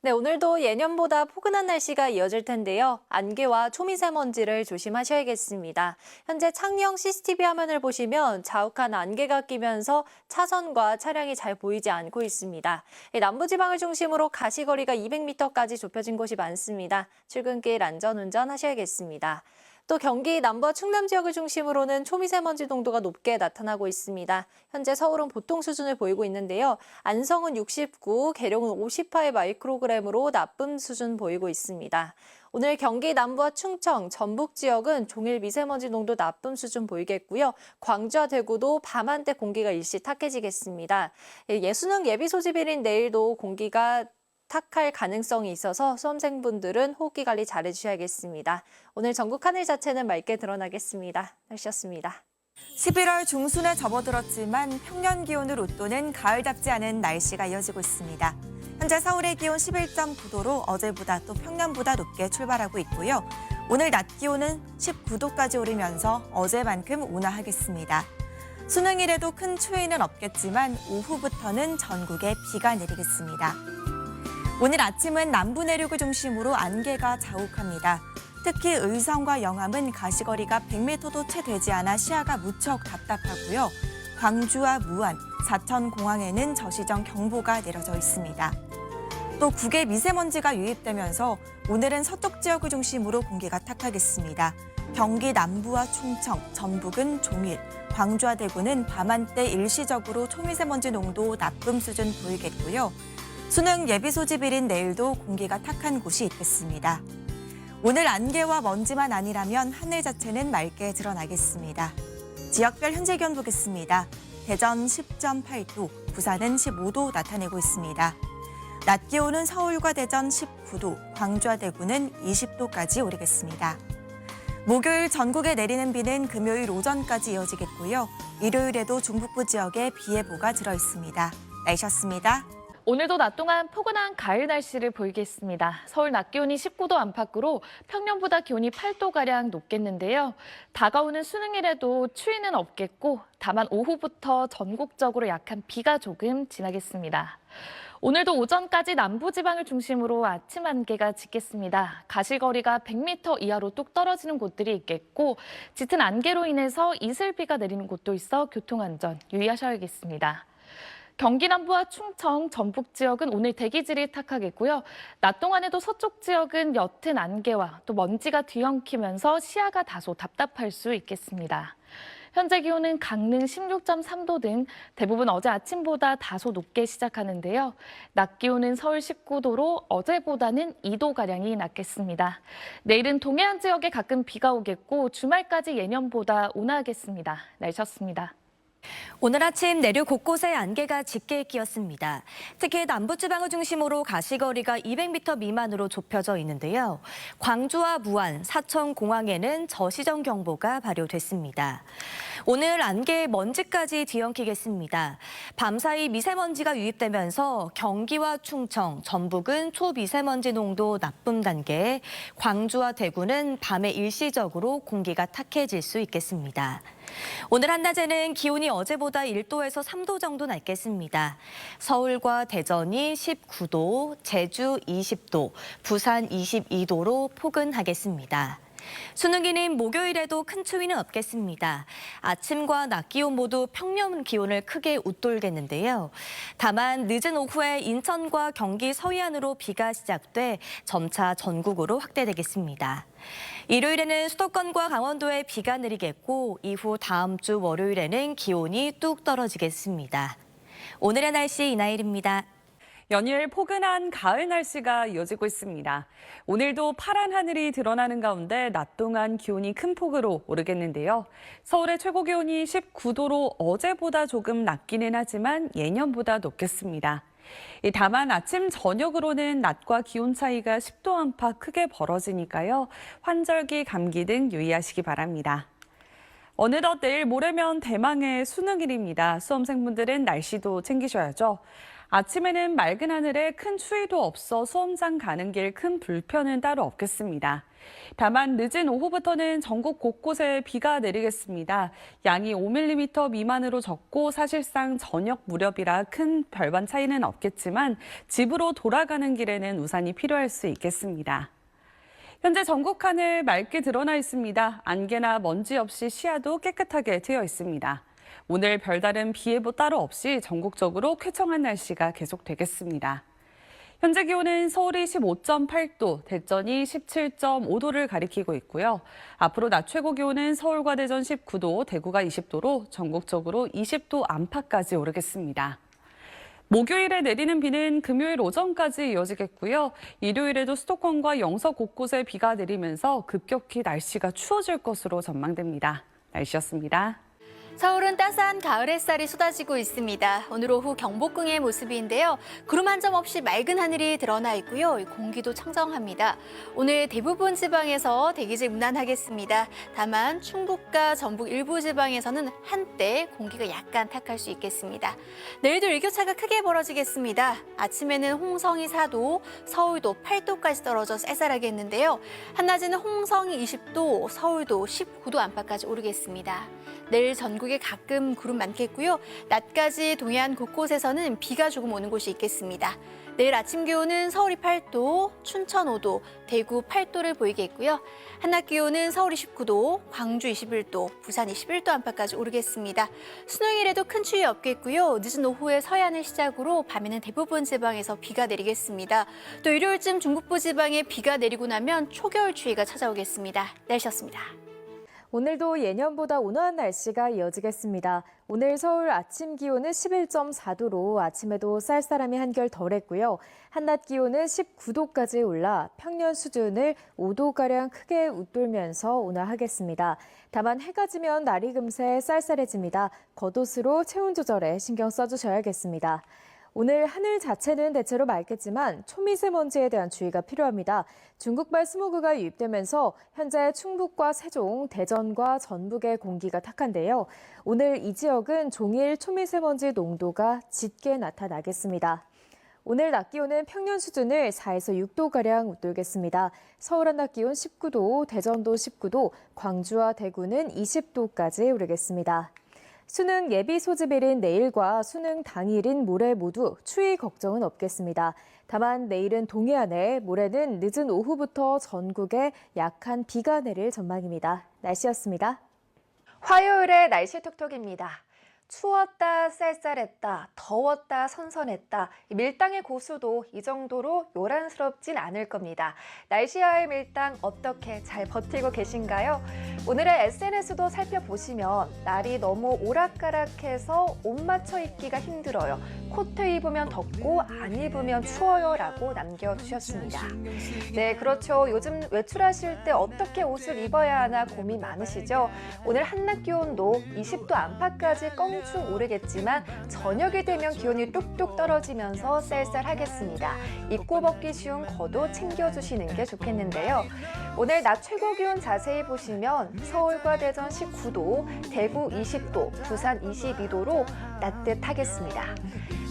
네, 오늘도 예년보다 포근한 날씨가 이어질 텐데요. 안개와 초미세먼지를 조심하셔야겠습니다. 현재 창녕 CCTV 화면을 보시면 자욱한 안개가 끼면서 차선과 차량이 잘 보이지 않고 있습니다. 남부지방을 중심으로 가시거리가 200m까지 좁혀진 곳이 많습니다. 출근길 안전운전 하셔야겠습니다. 또 경기 남부와 충남 지역을 중심으로는 초미세먼지 농도가 높게 나타나고 있습니다. 현재 서울은 보통 수준을 보이고 있는데요. 안성은 69, 계룡은 58 마이크로그램으로 나쁨 수준 보이고 있습니다. 오늘 경기 남부와 충청, 전북 지역은 종일 미세먼지 농도 나쁨 수준 보이겠고요. 광주와 대구도 밤한때 공기가 일시 탁해지겠습니다. 예수능 예비 소집일인 내일도 공기가 탁할 가능성이 있어서 수험생분들은 호흡기 관리 잘 해주셔야겠습니다. 오늘 전국 하늘 자체는 맑게 드러나겠습니다. 날씨였습니다. 11월 중순에 접어들었지만 평년 기온을 웃도는 가을답지 않은 날씨가 이어지고 있습니다. 현재 서울의 기온 11.9도로 어제보다 또 평년보다 높게 출발하고 있고요. 오늘 낮 기온은 19도까지 오르면서 어제만큼 온화하겠습니다. 수능일에도 큰 추위는 없겠지만 오후부터는 전국에 비가 내리겠습니다. 오늘 아침은 남부 내륙을 중심으로 안개가 자욱합니다. 특히 의성과 영암은 가시거리가 100m도 채 되지 않아 시야가 무척 답답하고요. 광주와 무안, 사천 공항에는 저시정 경보가 내려져 있습니다. 또 국외 미세먼지가 유입되면서 오늘은 서쪽 지역을 중심으로 공기가 탁하겠습니다. 경기 남부와 충청, 전북은 종일, 광주와 대구는 밤한때 일시적으로 초미세먼지 농도 나쁨 수준 보이겠고요. 수능 예비 소집일인 내일도 공기가 탁한 곳이 있겠습니다. 오늘 안개와 먼지만 아니라면 하늘 자체는 맑게 드러나겠습니다. 지역별 현재 기온 보겠습니다. 대전 10.8도, 부산은 15도 나타내고 있습니다. 낮 기온은 서울과 대전 19도, 광주와 대구는 20도까지 오르겠습니다. 목요일 전국에 내리는 비는 금요일 오전까지 이어지겠고요. 일요일에도 중북부 지역에 비 예보가 들어 있습니다. 날씨였습니다. 오늘도 낮 동안 포근한 가을 날씨를 보이겠습니다. 서울 낮 기온이 19도 안팎으로 평년보다 기온이 8도가량 높겠는데요. 다가오는 수능일에도 추위는 없겠고 다만 오후부터 전국적으로 약한 비가 조금 지나겠습니다. 오늘도 오전까지 남부지방을 중심으로 아침 안개가 짙겠습니다. 가시거리가 100m 이하로 뚝 떨어지는 곳들이 있겠고 짙은 안개로 인해서 이슬비가 내리는 곳도 있어 교통안전 유의하셔야겠습니다. 경기 남부와 충청, 전북 지역은 오늘 대기질이 탁하겠고요. 낮 동안에도 서쪽 지역은 옅은 안개와 또 먼지가 뒤엉키면서 시야가 다소 답답할 수 있겠습니다. 현재 기온은 강릉 16.3도 등 대부분 어제 아침보다 다소 높게 시작하는데요. 낮 기온은 서울 19도로 어제보다는 2도가량이 낮겠습니다. 내일은 동해안 지역에 가끔 비가 오겠고 주말까지 예년보다 온화하겠습니다. 날씨였습니다. 오늘 아침 내륙 곳곳에 안개가 짙게 끼었습니다. 특히 남부지방을 중심으로 가시거리가 200m 미만으로 좁혀져 있는데요. 광주와 무안, 사천 공항에는 저시정 경보가 발효됐습니다. 오늘 안개에 먼지까지 뒤엉키겠습니다. 밤사이 미세먼지가 유입되면서 경기와 충청, 전북은 초미세먼지 농도 나쁨 단계에 광주와 대구는 밤에 일시적으로 공기가 탁해질 수 있겠습니다. 오늘 한낮에는 기온이 어제보다 1도에서 3도 정도 낮겠습니다. 서울과 대전이 19도, 제주 20도, 부산 22도로 포근하겠습니다. 수능일인 목요일에도 큰 추위는 없겠습니다. 아침과 낮 기온 모두 평년 기온을 크게 웃돌겠는데요. 다만 늦은 오후에 인천과 경기 서해안으로 비가 시작돼 점차 전국으로 확대되겠습니다. 일요일에는 수도권과 강원도에 비가 내리겠고 이후 다음 주 월요일에는 기온이 뚝 떨어지겠습니다. 오늘의 날씨 이나일입니다. 연일 포근한 가을 날씨가 이어지고 있습니다. 오늘도 파란 하늘이 드러나는 가운데 낮 동안 기온이 큰 폭으로 오르겠는데요. 서울의 최고 기온이 19도로 어제보다 조금 낮기는 하지만 예년보다 높겠습니다. 다만 아침 저녁으로는 낮과 기온 차이가 10도 안팎 크게 벌어지니까요. 환절기, 감기 등 유의하시기 바랍니다. 어느덧 내일 모레면 대망의 수능일입니다. 수험생분들은 날씨도 챙기셔야죠. 아침에는 맑은 하늘에 큰 추위도 없어 수험장 가는 길 큰 불편은 따로 없겠습니다. 다만 늦은 오후부터는 전국 곳곳에 비가 내리겠습니다. 양이 5mm 미만으로 적고 사실상 저녁 무렵이라 큰 별반 차이는 없겠지만 집으로 돌아가는 길에는 우산이 필요할 수 있겠습니다. 현재 전국 하늘 맑게 드러나 있습니다. 안개나 먼지 없이 시야도 깨끗하게 트여 있습니다. 오늘 별다른 비 예보 따로 없이 전국적으로 쾌청한 날씨가 계속되겠습니다. 현재 기온은 서울이 15.8도, 대전이 17.5도를 가리키고 있고요. 앞으로 낮 최고 기온은 서울과 대전 19도, 대구가 20도로 전국적으로 20도 안팎까지 오르겠습니다. 목요일에 내리는 비는 금요일 오전까지 이어지겠고요. 일요일에도 수도권과 영서 곳곳에 비가 내리면서 급격히 날씨가 추워질 것으로 전망됩니다. 날씨였습니다. 서울은 따스한 가을 햇살이 쏟아지고 있습니다. 오늘 오후 경복궁의 모습인데요. 구름 한 점 없이 맑은 하늘이 드러나 있고요. 공기도 청정합니다. 오늘 대부분 지방에서 대기질 무난하겠습니다. 다만 충북과 전북 일부 지방에서는 한때 공기가 약간 탁할 수 있겠습니다. 내일도 일교차가 크게 벌어지겠습니다. 아침에는 홍성이 4도, 서울도 8도까지 떨어져 쌀쌀하겠는데요. 한낮에는 홍성이 20도, 서울도 19도 안팎까지 오르겠습니다. 내일 전국에 가끔 구름 많겠고요. 낮까지 동해안 곳곳에서는 비가 조금 오는 곳이 있겠습니다. 내일 아침 기온은 서울이 8도, 춘천 5도, 대구 8도를 보이겠고요. 한낮 기온은 서울이 19도, 광주 21도, 부산이 11도 안팎까지 오르겠습니다. 수능일에도 큰 추위 없겠고요. 늦은 오후에 서해안을 시작으로 밤에는 대부분 지방에서 비가 내리겠습니다. 또 일요일쯤 중북부 지방에 비가 내리고 나면 초겨울 추위가 찾아오겠습니다. 날씨였습니다. 오늘도 예년보다 온화한 날씨가 이어지겠습니다. 오늘 서울 아침 기온은 11.4도로 아침에도 쌀쌀함이 한결 덜했고요. 한낮 기온은 19도까지 올라 평년 수준을 5도가량 크게 웃돌면서 온화하겠습니다. 다만 해가 지면 날이 금세 쌀쌀해집니다. 겉옷으로 체온 조절에 신경 써주셔야겠습니다. 오늘 하늘 자체는 대체로 맑겠지만 초미세먼지에 대한 주의가 필요합니다. 중국발 스모그가 유입되면서 현재 충북과 세종, 대전과 전북의 공기가 탁한데요. 오늘 이 지역은 종일 초미세먼지 농도가 짙게 나타나겠습니다. 오늘 낮 기온은 평년 수준을 4에서 6도가량 웃돌겠습니다. 서울 한낮 기온 19도, 대전도 19도, 광주와 대구는 20도까지 오르겠습니다. 수능 예비 소집일인 내일과 수능 당일인 모레 모두 추위 걱정은 없겠습니다. 다만 내일은 동해안에, 모레는 늦은 오후부터 전국에 약한 비가 내릴 전망입니다. 날씨였습니다. 화요일에 날씨 톡톡입니다. 추웠다, 쌀쌀했다, 더웠다, 선선했다. 밀당의 고수도 이 정도로 요란스럽진 않을 겁니다. 날씨와의 밀당 어떻게 잘 버티고 계신가요? 오늘의 SNS도 살펴보시면 날이 너무 오락가락해서 옷 맞춰 입기가 힘들어요. 코트 입으면 덥고 안 입으면 추워요 라고 남겨주셨습니다. 네, 그렇죠. 요즘 외출하실 때 어떻게 옷을 입어야 하나 고민 많으시죠? 오늘 한낮 기온도 20도 안팎까지 껑충 오르겠지만 저녁이 되면 기온이 뚝뚝 떨어지면서 쌀쌀하겠습니다. 입고 벗기 쉬운 겉옷 챙겨주시는 게 좋겠는데요. 오늘 낮 최고 기온 자세히 보시면 서울과 대전 19도, 대구 20도, 부산 22도로 따뜻하겠습니다.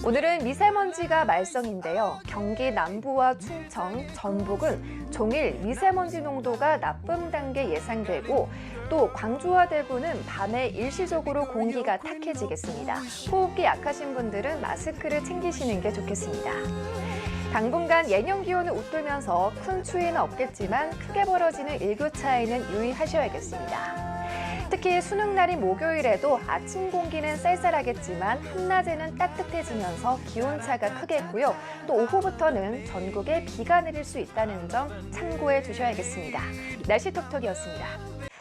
오늘은 미세먼지가 말썽인데요. 경기 남부와 충청, 전북은 종일 미세먼지 농도가 나쁨 단계 예상되고 또 광주와 대구는 밤에 일시적으로 공기가 탁해지겠습니다. 호흡기 약하신 분들은 마스크를 챙기시는 게 좋겠습니다. 당분간 예년 기온을 웃돌면서 큰 추위는 없겠지만 크게 벌어지는 일교차에는 유의하셔야겠습니다. 특히 수능날인 목요일에도 아침 공기는 쌀쌀하겠지만 한낮에는 따뜻해지면서 기온차가 크겠고요. 또 오후부터는 전국에 비가 내릴 수 있다는 점 참고해 두셔야겠습니다. 날씨 톡톡이었습니다.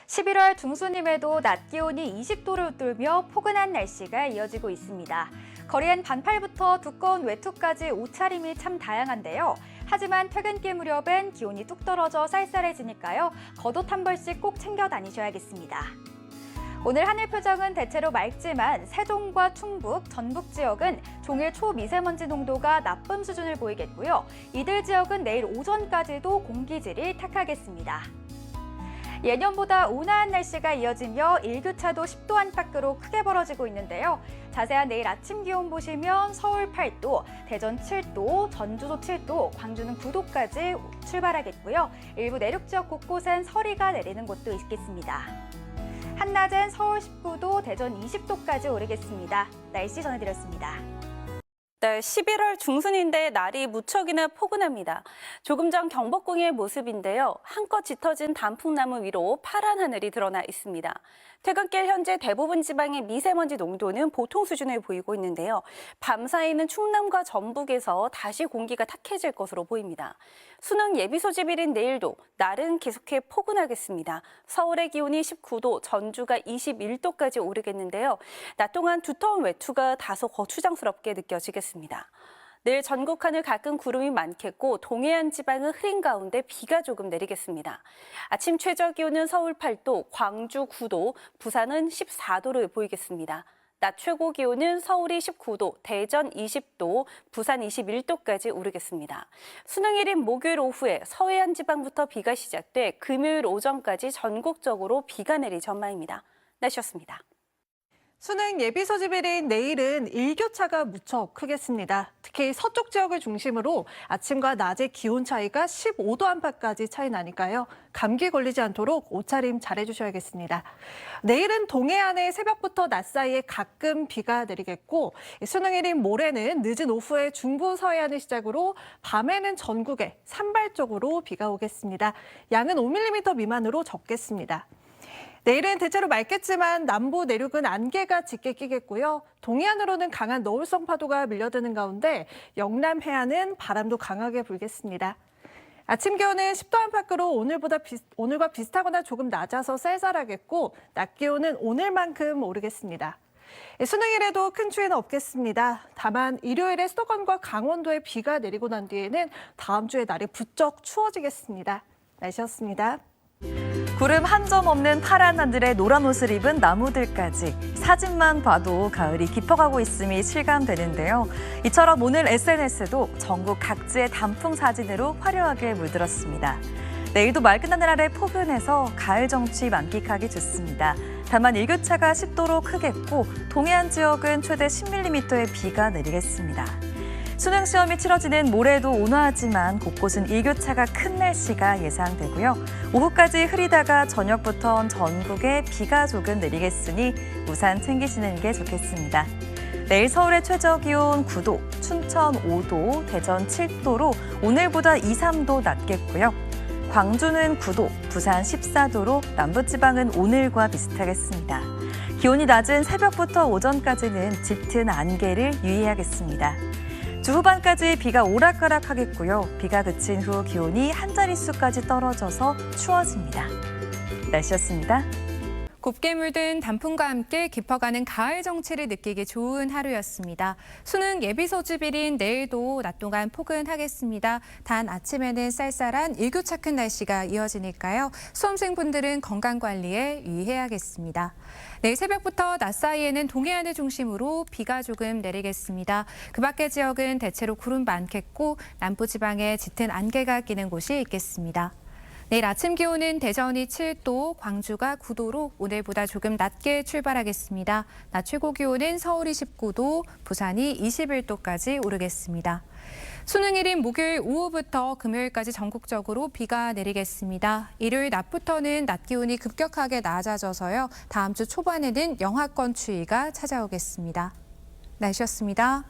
11월 중순임에도 낮 기온이 20도를 웃돌며 포근한 날씨가 이어지고 있습니다. 거리엔 반팔부터 두꺼운 외투까지 옷차림이 참 다양한데요. 하지만 퇴근길 무렵엔 기온이 뚝 떨어져 쌀쌀해지니까요. 겉옷 한 벌씩 꼭 챙겨 다니셔야겠습니다. 오늘 하늘 표정은 대체로 맑지만 세종과 충북, 전북 지역은 종일 초미세먼지 농도가 나쁨 수준을 보이겠고요. 이들 지역은 내일 오전까지도 공기질이 탁하겠습니다. 예년보다 온화한 날씨가 이어지며 일교차도 10도 안팎으로 크게 벌어지고 있는데요. 자세한 내일 아침 기온 보시면 서울 8도, 대전 7도, 전주도 7도, 광주는 9도까지 출발하겠고요. 일부 내륙 지역 곳곳엔 서리가 내리는 곳도 있겠습니다. 한낮엔 서울 19도, 대전 20도까지 오르겠습니다. 날씨 전해드렸습니다. 네, 11월 중순인데 날이 무척이나 포근합니다. 조금 전 경복궁의 모습인데요. 한껏 짙어진 단풍나무 위로 파란 하늘이 드러나 있습니다. 퇴근길 현재 대부분 지방의 미세먼지 농도는 보통 수준을 보이고 있는데요. 밤사이는 충남과 전북에서 다시 공기가 탁해질 것으로 보입니다. 수능 예비 소집일인 내일도 날은 계속해 포근하겠습니다. 서울의 기온이 19도, 전주가 21도까지 오르겠는데요. 낮 동안 두터운 외투가 다소 거추장스럽게 느껴지겠습니다. 내일 전국 하늘 가끔 구름이 많겠고 동해안 지방은 흐린 가운데 비가 조금 내리겠습니다. 아침 최저 기온은 서울 8도, 광주 9도, 부산은 14도를 보이겠습니다. 낮 최고 기온은 서울이 19도, 대전 20도, 부산 21도까지 오르겠습니다. 수능일인 목요일 오후에 서해안 지방부터 비가 시작돼 금요일 오전까지 전국적으로 비가 내릴 전망입니다. 날씨였습니다. 수능 예비 소집일인 내일은 일교차가 무척 크겠습니다. 특히 서쪽 지역을 중심으로 아침과 낮의 기온 차이가 15도 안팎까지 차이 나니까요. 감기 걸리지 않도록 옷차림 잘해주셔야겠습니다. 내일은 동해안에 새벽부터 낮 사이에 가끔 비가 내리겠고 수능일인 모레는 늦은 오후에 중부 서해안을 시작으로 밤에는 전국에 산발적으로 비가 오겠습니다. 양은 5mm 미만으로 적겠습니다. 내일은 대체로 맑겠지만 남부 내륙은 안개가 짙게 끼겠고요. 동해안으로는 강한 너울성 파도가 밀려드는 가운데 영남 해안은 바람도 강하게 불겠습니다. 아침 기온은 10도 안팎으로 오늘과 비슷하거나 조금 낮아서 쌀쌀하겠고 낮 기온은 오늘만큼 오르겠습니다. 수능일에도 큰 추위는 없겠습니다. 다만 일요일에 수도권과 강원도에 비가 내리고 난 뒤에는 다음 주에 날이 부쩍 추워지겠습니다. 날씨였습니다. 구름 한 점 없는 파란 하늘에 노란 옷을 입은 나무들까지 사진만 봐도 가을이 깊어가고 있음이 실감되는데요. 이처럼 오늘 SNS도 전국 각지의 단풍 사진으로 화려하게 물들었습니다. 내일도 맑은 하늘 아래 포근해서 가을 정취 만끽하기 좋습니다. 다만 일교차가 10도로 크겠고 동해안 지역은 최대 10mm의 비가 내리겠습니다. 수능 시험이 치러지는 모레도 온화하지만 곳곳은 일교차가 큰 날씨가 예상되고요. 오후까지 흐리다가 저녁부턴 전국에 비가 조금 내리겠으니 우산 챙기시는 게 좋겠습니다. 내일 서울의 최저 기온 9도, 춘천 5도, 대전 7도로 오늘보다 2, 3도 낮겠고요. 광주는 9도, 부산 14도로 남부지방은 오늘과 비슷하겠습니다. 기온이 낮은 새벽부터 오전까지는 짙은 안개를 유의해야겠습니다. 주 후반까지 비가 오락가락하겠고요. 비가 그친 후 기온이 한 자릿수까지 떨어져서 추워집니다. 날씨였습니다. 곱게 물든 단풍과 함께 깊어가는 가을 정취를 느끼기 좋은 하루였습니다. 수능 예비 소집일인 내일도 낮 동안 포근하겠습니다. 단 아침에는 쌀쌀한 일교차 큰 날씨가 이어지니까요. 수험생분들은 건강관리에 유의해야겠습니다. 내일 새벽부터 낮 사이에는 동해안을 중심으로 비가 조금 내리겠습니다. 그 밖의 지역은 대체로 구름 많겠고 남부지방에 짙은 안개가 끼는 곳이 있겠습니다. 내일 아침 기온은 대전이 7도, 광주가 9도로 오늘보다 조금 낮게 출발하겠습니다. 낮 최고 기온은 서울이 19도, 부산이 21도까지 오르겠습니다. 수능일인 목요일 오후부터 금요일까지 전국적으로 비가 내리겠습니다. 일요일 낮부터는 낮 기온이 급격하게 낮아져서요. 다음 주 초반에는 영하권 추위가 찾아오겠습니다. 날씨였습니다.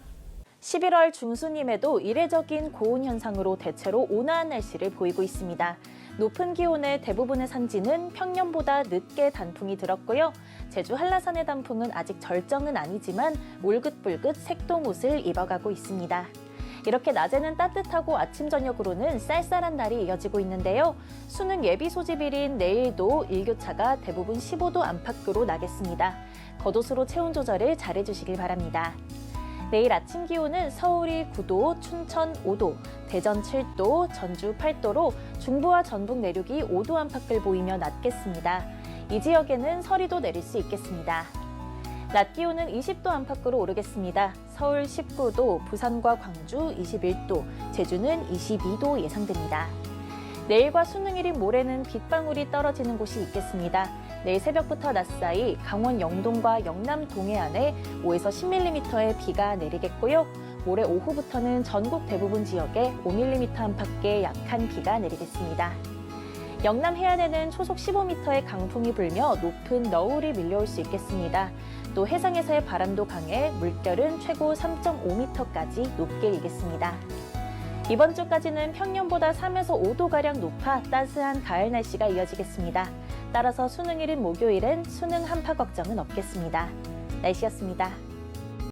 11월 중순임에도 이례적인 고온 현상으로 대체로 온화한 날씨를 보이고 있습니다. 높은 기온의 대부분의 산지는 평년보다 늦게 단풍이 들었고요. 제주 한라산의 단풍은 아직 절정은 아니지만 울긋불긋 색동옷을 입어가고 있습니다. 이렇게 낮에는 따뜻하고 아침 저녁으로는 쌀쌀한 날이 이어지고 있는데요. 수능 예비 소집일인 내일도 일교차가 대부분 15도 안팎으로 나겠습니다. 겉옷으로 체온 조절을 잘해주시길 바랍니다. 내일 아침 기온은 서울이 9도, 춘천 5도, 대전 7도, 전주 8도로 중부와 전북 내륙이 5도 안팎을 보이며 낮겠습니다. 이 지역에는 서리도 내릴 수 있겠습니다. 낮 기온은 20도 안팎으로 오르겠습니다. 서울 19도, 부산과 광주 21도, 제주는 22도 예상됩니다. 내일과 수능일인 모레는 빗방울이 떨어지는 곳이 있겠습니다. 내일 새벽부터 낮 사이 강원 영동과 영남 동해안에 5에서 10mm의 비가 내리겠고요. 모레 오후부터는 전국 대부분 지역에 5mm 안팎의 약한 비가 내리겠습니다. 영남 해안에는 초속 15m의 강풍이 불며 높은 너울이 밀려올 수 있겠습니다. 또 해상에서의 바람도 강해 물결은 최고 3.5m까지 높게 일겠습니다. 이번 주까지는 평년보다 3에서 5도가량 높아 따스한 가을 날씨가 이어지겠습니다. 따라서 수능일인 목요일은 수능 한파 걱정은 없겠습니다. 날씨였습니다.